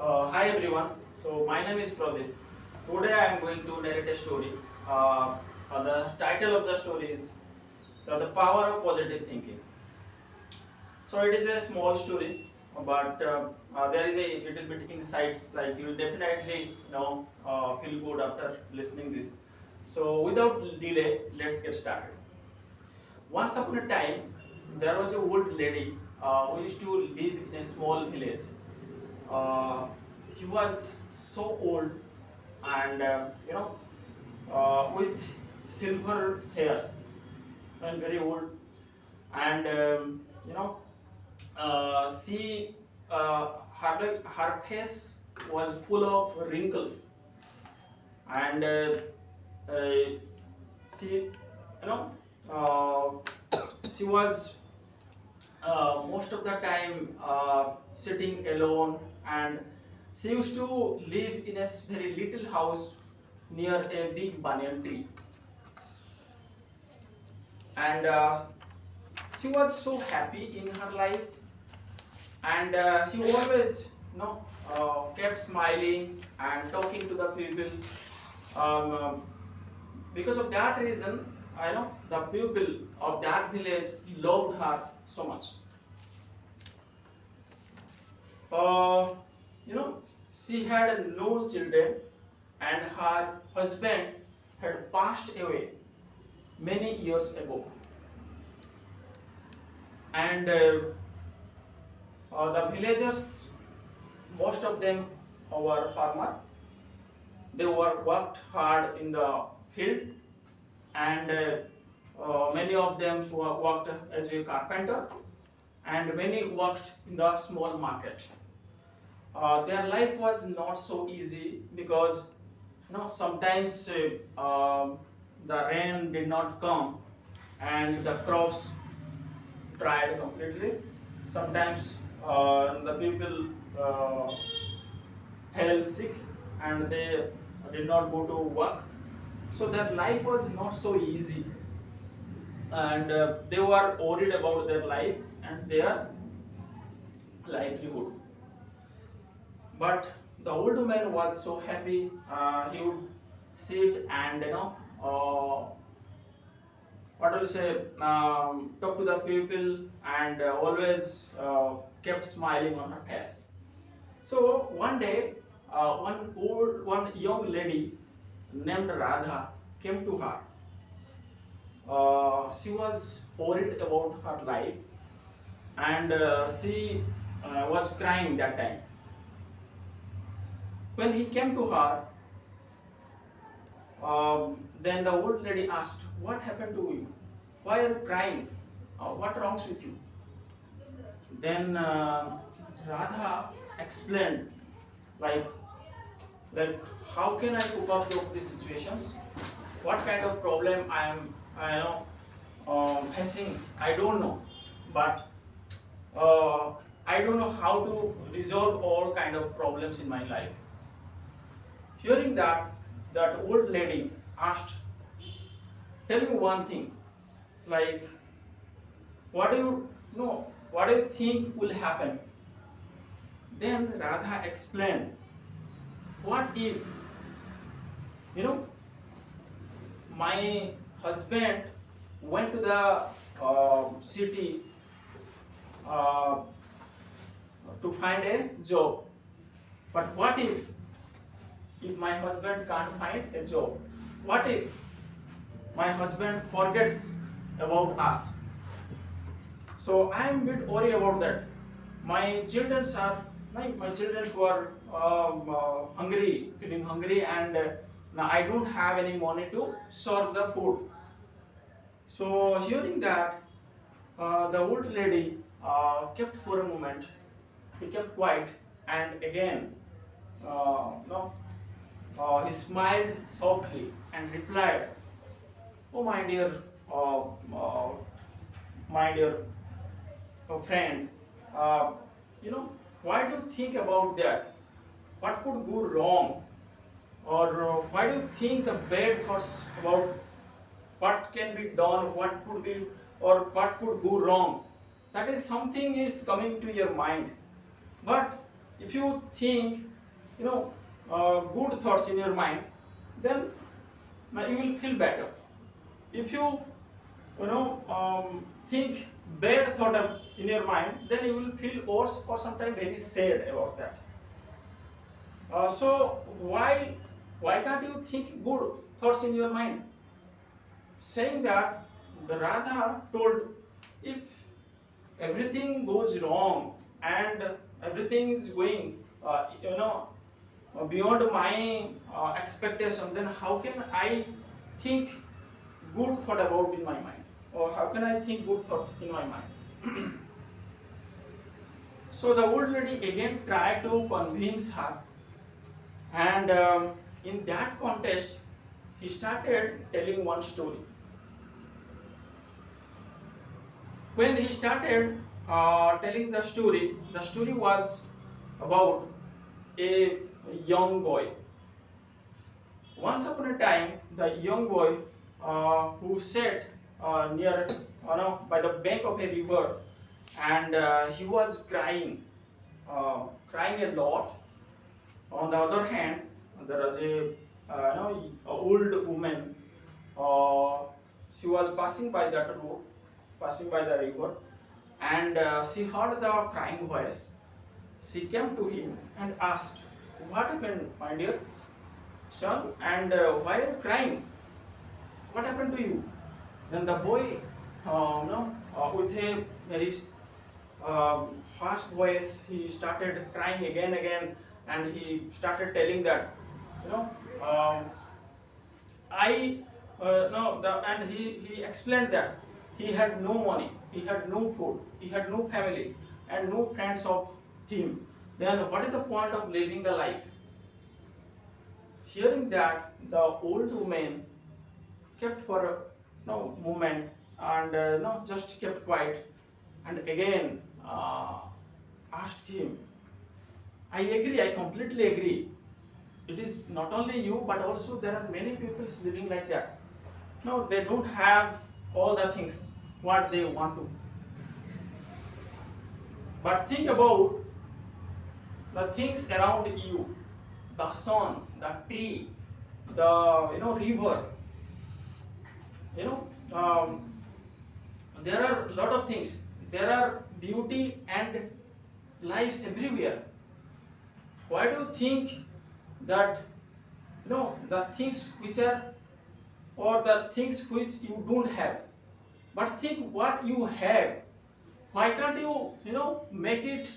Hi everyone. So my name is Pradeep. Today I am going to narrate a story. The title of the story is the Power of Positive Thinking. So it is a small story, but there is a little bit insights. Like you will definitely feel good after listening this. So without delay, let's get started. Once upon a time, there was a old lady who used to live in a small village. Uh, he was so old and with silver hairs and very old and she her face was full of wrinkles and uh, she she was most of the time sitting alone, and she used to live in a very little house near a big banyan tree. And she was so happy in her life, and she always kept smiling and talking to the people. um, because of that reason, I know the people of that village loved her so much. uh, she had no children, and her husband had passed away many years ago. And the villagers, most of them were farmer. They were worked hard in the field, and many of them worked as a carpenter, and many worked in the small market. Their life was not so easy because sometimes the rain did not come and the crops dried completely. Sometimes the people fell sick and they did not go to work. So their life was not so easy, and they were worried about their life and their livelihood. But the old man was so happy. He would sit and what will say, talk to the people, and always kept smiling on her face. So one day, one young lady named Radha came to her. She was worried about her life, and she was crying that time. When he came to her, then the old lady asked, "What happened to you? Why are you crying? What wrongs with you?" Then Radha explained, like, like how can I cope up with these situations? What kind of problem I know facing? I don't know, but I don't know how to resolve all kind of problems in my life. Hearing that, that old lady asked, "Tell me one thing, like, what do you know? What do you think will happen?" Then Radha explained, "What if, you know, my husband went to the city uh, to find a job, but what if my husband can't find a job? What if my husband forgets about us? So I am a bit worried about that. My children are my children were hungry, feeling hungry, and now I don't have any money to serve the food." So hearing that, the old lady kept for a moment. He kept quiet, and again, no, he smiled softly and replied, "Oh, uh, uh, my dear friend, uh, you know, why do you think about that? What could go wrong? Or why do you think the bad thoughts about what can be done, what could be, or what could go wrong? That is something is coming to your mind. But if you think, good thoughts in your mind, then you will feel better. If you, think bad thought in your mind, then you will feel worse or sometimes very sad about that. So why can't you think good thoughts in your mind? Saying that, the Radha told, if everything goes wrong and everything is going, beyond my expectation, then how can I think good thought about in my mind, or how can I think good thought in my mind? So the old lady again tried to convince her, and in that context, he started telling one story. When he started telling the story was about a young boy. Once upon a time, the young boy who sat near, by the bank of a river, and he was crying a lot. On the other hand, there was a old woman. She was passing by that road, passing by the river, and she heard the crying voice. She came to him and asked, "What happened, my dear son, and why are you crying? What happened to you?" Then the boy, with a very fast voice, he started crying again, and he started telling that, I no, and he explained that he had no money, he had no food, he had no family, and no friends of him. Then what is the point of living the life? Hearing that, the old woman kept for a moment, and just kept quiet, and again asked him, "I agree, I completely agree. It is not only you, but also there are many people living like that. No, they don't have all the things what they want to. But think about the things around you, the sun, the tree, the river. There are a lot of things. There are beauty and lives everywhere. Why do you think that the things which are, or the things which you don't have, but think what you have? Why can't you make it,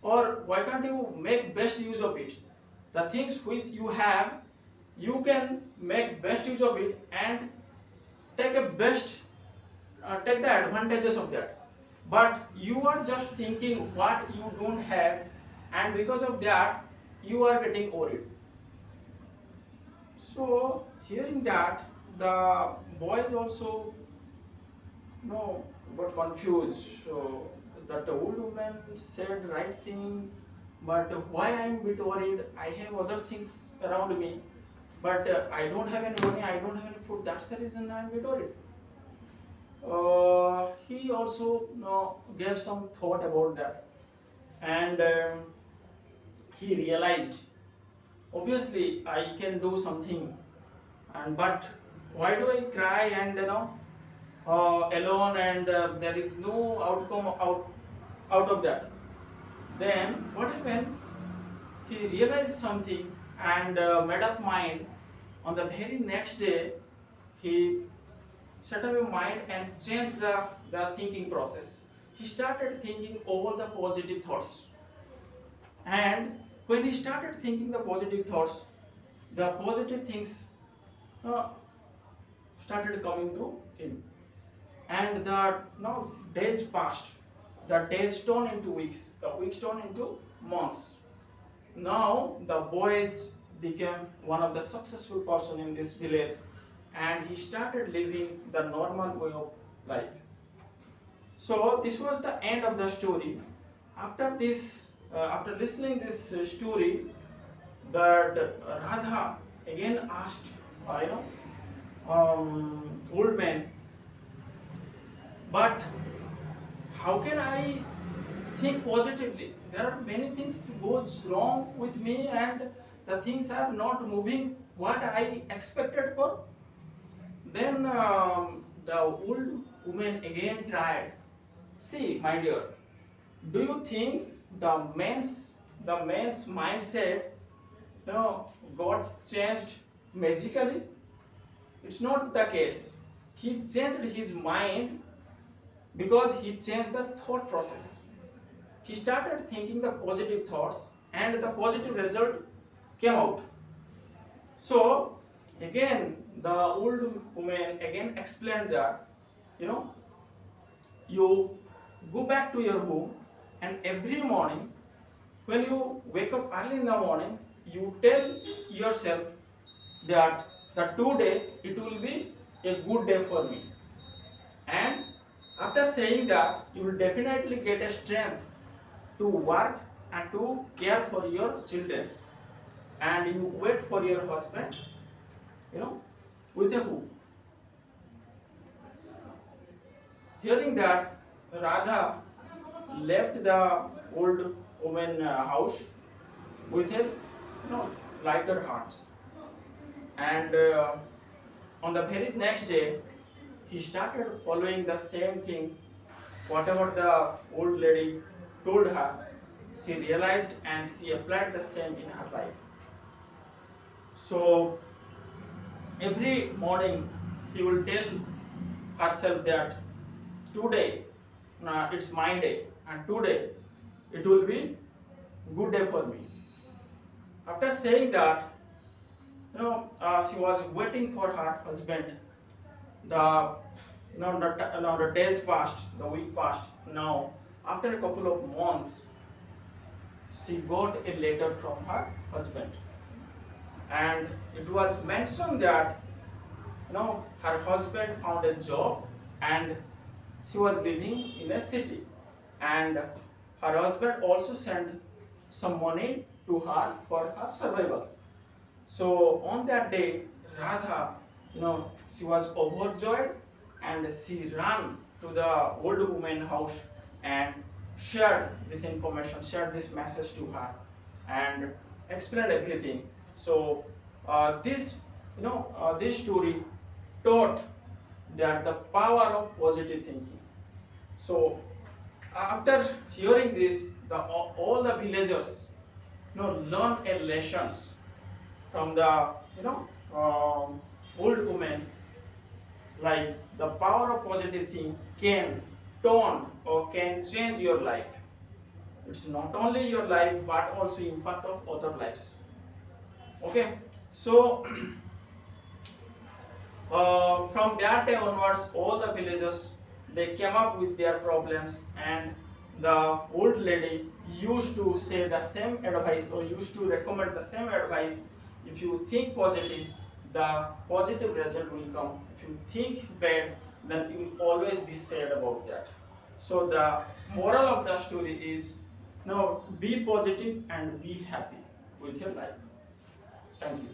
or why can't you make best use of it? The things which you have, you can make best use of it and take take the advantages of that. But you are just thinking what you don't have, and because of that you are getting worried. So hearing that, the boys also got confused. So that the old woman said right thing, but why I am bit worried? I have other things around me, but I don't have any money, I don't have any food. That's the reason I am bit worried. He also gave some thought about that, and he realized, obviously I can do something, and but why do I cry and alone, and there is no outcome out of that? Then what happened? He realized something and made up mind. On the very next day, he set up a mind and changed the thinking process. He started thinking all the positive thoughts. And when he started thinking the positive thoughts, the positive things started coming to him. And the days passed. The days turned into weeks. The weeks turned into months. Now the boys became one of the successful person in this village, and he started living the normal way of life. So this was the end of the story. After this, after listening this story, that Radha again asked, old man, but how can I think positively? there are many things goes wrong with me, and the things are not moving what I expected for. Then the old woman again tried. See, my dear, do you think the man's mindset, got changed magically? It's not the case. He changed his mind because he changed the thought process. He started thinking the positive thoughts, and the positive result came out. So again, the old woman again explained that, you know, you go back to your home, and every morning when you wake up early in the morning, you tell yourself that the today it will be a good day for me. And after saying that, you will definitely get a strength to work and to care for your children, and you wait for your husband, you know, with a hope. Hearing that, Radha left the old woman house with a, lighter heart. And on the very next day, he started following the same thing, whatever the old lady told her. She realized and she applied the same in her life. So every morning he will tell herself that today it's my day, and today it will be good day for me. After saying that, she was waiting for her husband. The the days passed, the week passed. Now after a couple of months, she got a letter from her husband, and it was mentioned that her husband found a job, and she was living in a city, and her husband also sent some money to her for her survival. So on that day, Radha, she was overjoyed, and she ran to the old woman house and shared this information, shared this message to her, and explained everything. So this story taught that the power of positive thinking. So after hearing this, all the villagers, learn a lessons from the old woman, like the power of positive thinking can turn or can change your life. It's not only your life but also impact of other lives. Okay, so from that day onwards, all the villagers, they came up with their problems, and the old lady used to say the same advice, or used to recommend the same advice. If you think positive, the positive result will come. If you think bad, then you will always be sad about that. So the moral of the story is, be positive and be happy with your life. Thank you.